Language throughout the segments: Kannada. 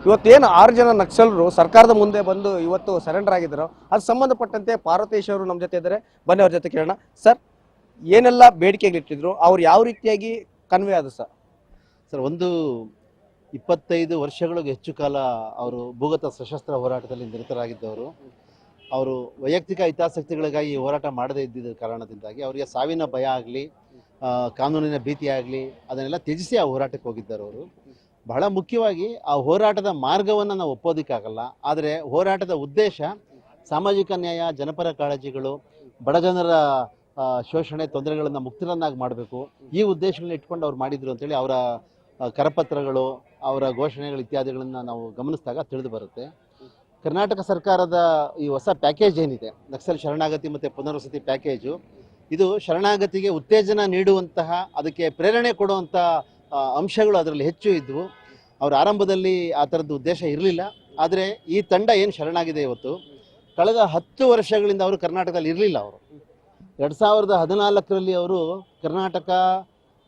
ಇವತ್ತೇನು 6 ಜನ ನಕ್ಸಲರು ಸರ್ಕಾರದ ಮುಂದೆ ಬಂದು ಇವತ್ತು ಸರೆಂಡರ್ ಆಗಿದ್ರು, ಅದು ಸಂಬಂಧಪಟ್ಟಂತೆ ಪಾರ್ವತೇಶ್ ಅವರು ನಮ್ಮ ಜೊತೆ ಇದ್ದಾರೆ. ಬನ್ನಿ ಅವ್ರ ಜೊತೆ ಕೇಳೋಣ. ಸರ್, ಏನೆಲ್ಲ ಬೇಡಿಕೆಗಳಿಟ್ಟಿದ್ರು, ಅವ್ರು ಯಾವ ರೀತಿಯಾಗಿ ಕನ್ವೆ ಆದ್ರು ಸರ್? ಸರ್, ಒಂದು 25 ವರ್ಷಗಳಿಗೂ ಹೆಚ್ಚು ಕಾಲ ಅವರು ಭೂಗತ ಸಶಸ್ತ್ರ ಹೋರಾಟದಲ್ಲಿ ನಿರತರಾಗಿದ್ದವರು. ಅವರು ವೈಯಕ್ತಿಕ ಹಿತಾಸಕ್ತಿಗಳಿಗಾಗಿ ಹೋರಾಟ ಮಾಡದೇ ಇದ್ದಿದ್ದ ಕಾರಣದಿಂದಾಗಿ ಅವರಿಗೆ ಸಾವಿನ ಭಯ ಆಗಲಿ, ಕಾನೂನಿನ ಭೀತಿ ಆಗಲಿ, ಅದನ್ನೆಲ್ಲ ತ್ಯಜಿಸಿ ಆ ಹೋರಾಟಕ್ಕೆ ಹೋಗಿದ್ದಾರೆ ಅವರು. ಬಹಳ ಮುಖ್ಯವಾಗಿ ಆ ಹೋರಾಟದ ಮಾರ್ಗವನ್ನು ನಾವು ಒಪ್ಪೋದಕ್ಕಾಗಲ್ಲ, ಆದರೆ ಹೋರಾಟದ ಉದ್ದೇಶ ಸಾಮಾಜಿಕ ನ್ಯಾಯ, ಜನಪರ ಕಾಳಜಿಗಳು, ಬಡಜನರ ಶೋಷಣೆ ತೊಂದರೆಗಳನ್ನು ಮುಕ್ತರನ್ನಾಗಿ ಮಾಡಬೇಕು, ಈ ಉದ್ದೇಶಗಳನ್ನ ಇಟ್ಕೊಂಡು ಅವ್ರು ಮಾಡಿದ್ರು ಅಂತೇಳಿ ಅವರ ಕರಪತ್ರಗಳು, ಅವರ ಘೋಷಣೆಗಳು ಇತ್ಯಾದಿಗಳನ್ನು ನಾವು ಗಮನಿಸಿದಾಗ ತಿಳಿದು ಬರುತ್ತೆ. ಕರ್ನಾಟಕ ಸರ್ಕಾರದ ಈ ಹೊಸ ಪ್ಯಾಕೇಜ್ ಏನಿದೆ, ನಕ್ಸಲ್ ಶರಣಾಗತಿ ಮತ್ತು ಪುನರ್ವಸತಿ ಪ್ಯಾಕೇಜು, ಇದು ಶರಣಾಗತಿಗೆ ಉತ್ತೇಜನ ನೀಡುವಂತಹ, ಅದಕ್ಕೆ ಪ್ರೇರಣೆ ಕೊಡುವಂಥ ಅಂಶಗಳು ಅದರಲ್ಲಿ ಹೆಚ್ಚು ಇದ್ದವು. ಅವ್ರ ಆರಂಭದಲ್ಲಿ ಆ ಥರದ್ದು ಉದ್ದೇಶ ಇರಲಿಲ್ಲ. ಆದರೆ ಈ ತಂಡ ಏನು ಶರಣಾಗಿದೆ ಇವತ್ತು, ಕಳೆದ 10 ವರ್ಷಗಳಿಂದ ಅವರು ಕರ್ನಾಟಕದಲ್ಲಿ ಇರಲಿಲ್ಲ. ಅವರು 2014ರಲ್ಲಿ ಅವರು ಕರ್ನಾಟಕ,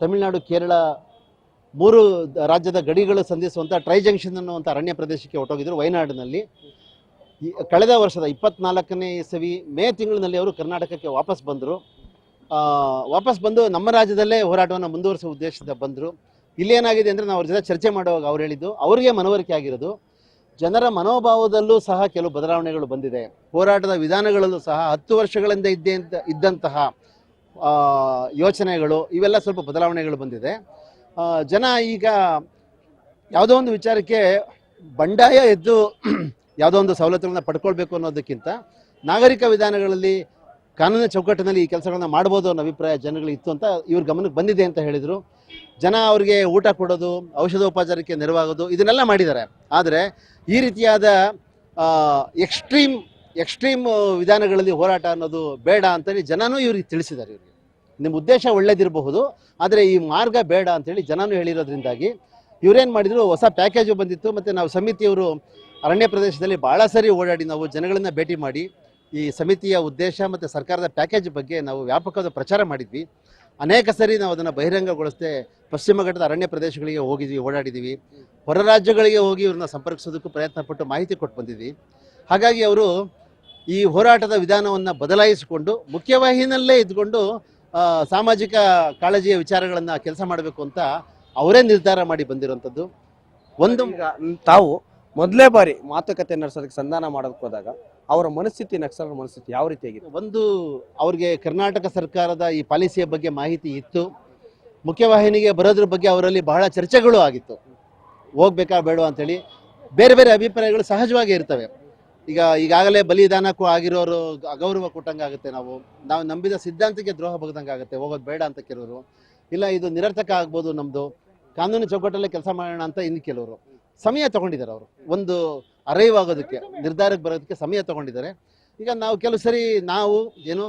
ತಮಿಳುನಾಡು, ಕೇರಳ 3 ರಾಜ್ಯದ ಗಡಿಗಳು ಸಂಧಿಸುವಂಥ ಟ್ರೈ ಜಂಕ್ಷನ್ ಅನ್ನುವಂಥ ಅರಣ್ಯ ಪ್ರದೇಶಕ್ಕೆ ಹೊರಟೋಗಿದ್ರು ವಯನಾಡಿನಲ್ಲಿ. ಕಳೆದ ವರ್ಷದ 24ನೇ ಇಸವಿ ಮೇ ತಿಂಗಳಿನಲ್ಲಿ ಅವರು ಕರ್ನಾಟಕಕ್ಕೆ ವಾಪಸ್ ಬಂದರು. ವಾಪಸ್ ಬಂದು ನಮ್ಮ ರಾಜ್ಯದಲ್ಲೇ ಹೋರಾಟವನ್ನು ಮುಂದುವರಿಸುವ ಉದ್ದೇಶದಿಂದ ಬಂದರು. ಇಲ್ಲೇನಾಗಿದೆ ಅಂದರೆ ನಾವು ಅವ್ರ ಜೊತೆ ಚರ್ಚೆ ಮಾಡುವಾಗ ಅವ್ರು ಹೇಳಿದ್ದು, ಅವರಿಗೆ ಮನವರಿಕೆ ಆಗಿರೋದು, ಜನರ ಮನೋಭಾವದಲ್ಲೂ ಸಹ ಕೆಲವು ಬದಲಾವಣೆಗಳು ಬಂದಿದೆ. ಹೋರಾಟದ ವಿಧಾನಗಳಲ್ಲೂ ಸಹ 10 ವರ್ಷಗಳಿಂದ ಇದ್ದಂತಹ ಯೋಚನೆಗಳು, ಇವೆಲ್ಲ ಸ್ವಲ್ಪ ಬದಲಾವಣೆಗಳು ಬಂದಿದೆ. ಜನ ಈಗ ಯಾವುದೋ ಒಂದು ವಿಚಾರಕ್ಕೆ ಬಂಡಾಯ ಎದ್ದು ಯಾವುದೋ ಒಂದು ಸವಲತ್ತುಗಳನ್ನ ಪಡ್ಕೊಳ್ಬೇಕು ಅನ್ನೋದಕ್ಕಿಂತ ನಾಗರಿಕ ವಿಧಾನಗಳಲ್ಲಿ, ಕಾನೂನಿನ ಚೌಕಟ್ಟಿನಲ್ಲಿ ಈ ಕೆಲಸಗಳನ್ನ ಮಾಡ್ಬೋದು ಅನ್ನೋ ಅಭಿಪ್ರಾಯ ಜನಗಳಿಗೆ ಇತ್ತು ಅಂತ ಇವ್ರ ಗಮನಕ್ಕೆ ಬಂದಿದೆ ಅಂತ ಹೇಳಿದರು. ಜನ ಅವ್ರಿಗೆ ಊಟ ಕೊಡೋದು, ಔಷಧೋಪಚಾರಕ್ಕೆ ನೆರವಾಗೋದು, ಇದನ್ನೆಲ್ಲ ಮಾಡಿದ್ದಾರೆ. ಆದರೆ ಈ ರೀತಿಯಾದ ಎಕ್ಸ್ಟ್ರೀಮ್ ವಿಧಾನಗಳಲ್ಲಿ ಹೋರಾಟ ಅನ್ನೋದು ಬೇಡ ಅಂತೇಳಿ ಜನನೂ ಇವ್ರಿಗೆ ತಿಳಿಸಿದ್ದಾರೆ. ಇವ್ರಿಗೆ ನಿಮ್ಮ ಉದ್ದೇಶ ಒಳ್ಳೇದಿರಬಹುದು, ಆದರೆ ಈ ಮಾರ್ಗ ಬೇಡ ಅಂತೇಳಿ ಜನನೂ ಹೇಳಿರೋದ್ರಿಂದಾಗಿ ಇವರೇನು ಮಾಡಿದರು, ಹೊಸ ಪ್ಯಾಕೇಜು ಬಂದಿತ್ತು. ಮತ್ತು ನಾವು ಸಮಿತಿಯವರು ಅರಣ್ಯ ಪ್ರದೇಶದಲ್ಲಿ ಭಾಳ ಸರಿ ಓಡಾಡಿ ನಾವು ಜನಗಳನ್ನು ಭೇಟಿ ಮಾಡಿ ಈ ಸಮಿತಿಯ ಉದ್ದೇಶ ಮತ್ತು ಸರ್ಕಾರದ ಪ್ಯಾಕೇಜ್ ಬಗ್ಗೆ ನಾವು ವ್ಯಾಪಕವಾದ ಪ್ರಚಾರ ಮಾಡಿದ್ವಿ. ಅನೇಕ ಸರಿ ನಾವು ಅದನ್ನು ಬಹಿರಂಗಗೊಳಿಸದೆ ಪಶ್ಚಿಮ ಘಟ್ಟದ ಅರಣ್ಯ ಪ್ರದೇಶಗಳಿಗೆ ಹೋಗಿದ್ವಿ, ಓಡಾಡಿದ್ದೀವಿ. ಹೊರ ರಾಜ್ಯಗಳಿಗೆ ಹೋಗಿ ಇವ್ರನ್ನ ಸಂಪರ್ಕಿಸೋದಕ್ಕೂ ಪ್ರಯತ್ನಪಟ್ಟು ಮಾಹಿತಿ ಕೊಟ್ಟು ಬಂದಿದ್ವಿ. ಹಾಗಾಗಿ ಅವರು ಈ ಹೋರಾಟದ ವಿಧಾನವನ್ನು ಬದಲಾಯಿಸಿಕೊಂಡು ಮುಖ್ಯವಾಹಿನಲ್ಲೇ ಇದ್ಕೊಂಡು ಸಾಮಾಜಿಕ ಕಾಳಜಿಯ ವಿಚಾರಗಳನ್ನು ಕೆಲಸ ಮಾಡಬೇಕು ಅಂತ ಅವರೇ ನಿರ್ಧಾರ ಮಾಡಿ ಬಂದಿರುವಂಥದ್ದು. ಒಂದು ತಾವು ಮೊದಲೇ ಬಾರಿ ಮಾತುಕತೆ ನಡೆಸೋದಕ್ಕೆ ಸಂಧಾನ ಮಾಡೋದಕ್ಕೆ ಹೋದಾಗ ಅವರ ಮನಸ್ಥಿತಿ, ನಕ್ಸಲರ ಮನಸ್ಥಿತಿ ಯಾವ ರೀತಿಯಾಗಿದೆ? ಒಂದು, ಅವ್ರಿಗೆ ಕರ್ನಾಟಕ ಸರ್ಕಾರದ ಈ ಪಾಲಿಸಿಯ ಬಗ್ಗೆ ಮಾಹಿತಿ ಇತ್ತು. ಮುಖ್ಯವಾಹಿನಿಗೆ ಬರೋದ್ರ ಬಗ್ಗೆ ಅವರಲ್ಲಿ ಬಹಳ ಚರ್ಚೆಗಳು ಆಗಿತ್ತು, ಹೋಗ್ಬೇಕಾ ಬೇಡ ಅಂತೇಳಿ. ಬೇರೆ ಬೇರೆ ಅಭಿಪ್ರಾಯಗಳು ಸಹಜವಾಗಿ ಇರ್ತವೆ. ಈಗಾಗಲೇ ಬಲಿದಾನಕ್ಕೂ ಆಗಿರೋರು ಅಗೌರವ ಕೊಟ್ಟಂಗೆ ಆಗುತ್ತೆ, ನಾವು ನಂಬಿದ ಸಿದ್ಧಾಂತಕ್ಕೆ ದ್ರೋಹ ಬಗ್ದಂಗೆ ಆಗುತ್ತೆ, ಹೋಗೋದು ಬೇಡ ಅಂತ ಕೆಲವರು, ಇಲ್ಲ ಇದು ನಿರರ್ಥಕ ಆಗ್ಬೋದು, ನಮ್ಮದು ಕಾನೂನು ಚೌಕಟ್ಟಲ್ಲೇ ಕೆಲಸ ಮಾಡೋಣ ಅಂತ ಇನ್ನು ಕೆಲವರು ಸಮಯ ತಗೊಂಡಿದ್ದಾರೆ. ಅವರು ಒಂದು ಅರೈವ್ ಆಗೋದಕ್ಕೆ, ನಿರ್ಧಾರಕ್ಕೆ ಬರೋದಕ್ಕೆ ಸಮಯ ತಗೊಂಡಿದ್ದಾರೆ. ಈಗ ನಾವು ಕೆಲವು ಸರಿ ನಾವು ಏನು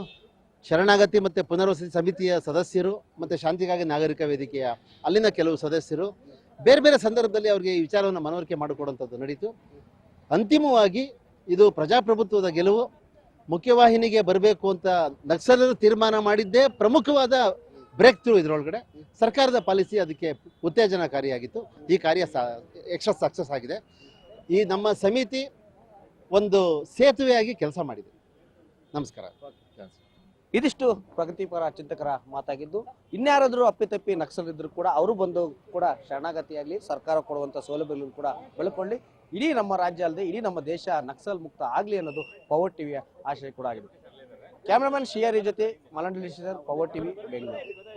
ಶರಣಾಗತಿ ಮತ್ತು ಪುನರ್ವಸತಿ ಸಮಿತಿಯ ಸದಸ್ಯರು ಮತ್ತು ಶಾಂತಿಗಾಗಿ ನಾಗರಿಕ ವೇದಿಕೆಯ ಅಲ್ಲಿನ ಕೆಲವು ಸದಸ್ಯರು ಬೇರೆ ಬೇರೆ ಸಂದರ್ಭದಲ್ಲಿ ಅವ್ರಿಗೆ ಈ ವಿಚಾರವನ್ನು ಮನವರಿಕೆ ಮಾಡಿಕೊಡುವಂಥದ್ದು ನಡೀತು. ಅಂತಿಮವಾಗಿ ಇದು ಪ್ರಜಾಪ್ರಭುತ್ವದ ಗೆಲುವು. ಮುಖ್ಯವಾಹಿನಿಗೆ ಬರಬೇಕು ಅಂತ ನಕ್ಸಲರು ತೀರ್ಮಾನ ಮಾಡಿದ್ದೇ ಪ್ರಮುಖವಾದ ಬ್ರೇಕ್ ಥ್ರೂ. ಇದರೊಳಗಡೆ ಸರ್ಕಾರದ ಪಾಲಿಸಿ ಅದಕ್ಕೆ ಉತ್ತೇಜನಕಾರಿಯಾಗಿತ್ತು. ಈ ಕಾರ್ಯ ಸಕ್ಸಸ್ ಆಗಿದೆ. ಈ ನಮ್ಮ ಸಮಿತಿ ಒಂದು ಸೇತುವೆಯಾಗಿ ಕೆಲಸ ಮಾಡಿದೆ. ನಮಸ್ಕಾರ. ಇದಿಷ್ಟು ಪ್ರಗತಿಪರ ಚಿಂತಕರ ಮಾತಾಗಿದ್ದು. ಇನ್ಯಾರಾದರೂ ಅಪ್ಪಿತಪ್ಪಿ ನಕ್ಸಲಿದ್ರು ಕೂಡ ಅವರು ಬಂದು ಕೂಡ ಶರಣಾಗತಿಯಾಗಲಿ, ಸರ್ಕಾರ ಕೊಡುವಂಥ ಸೌಲಭ್ಯಗಳನ್ನು ಕೂಡ ಬೆಳ್ಕೊಳ್ಳಿ. ಇಡೀ ನಮ್ಮ ರಾಜ್ಯ ಅಲ್ಲದೆ ಇಡೀ ನಮ್ಮ ದೇಶ ನಕ್ಸಲ್ ಮುಕ್ತ ಆಗಲಿ ಅನ್ನೋದು ಪವರ್ ಟಿವಿಯ ಆಶಯ ಕೂಡ ಆಗಿದೆ. ಕ್ಯಾಮ್ರಾಮನ್ ಶಿಯಾರಿ ಜೊತೆ ಮಲಂಡಲಿ, ಪವರ್ ಟಿವಿ, ಬೆಂಗಳೂರು.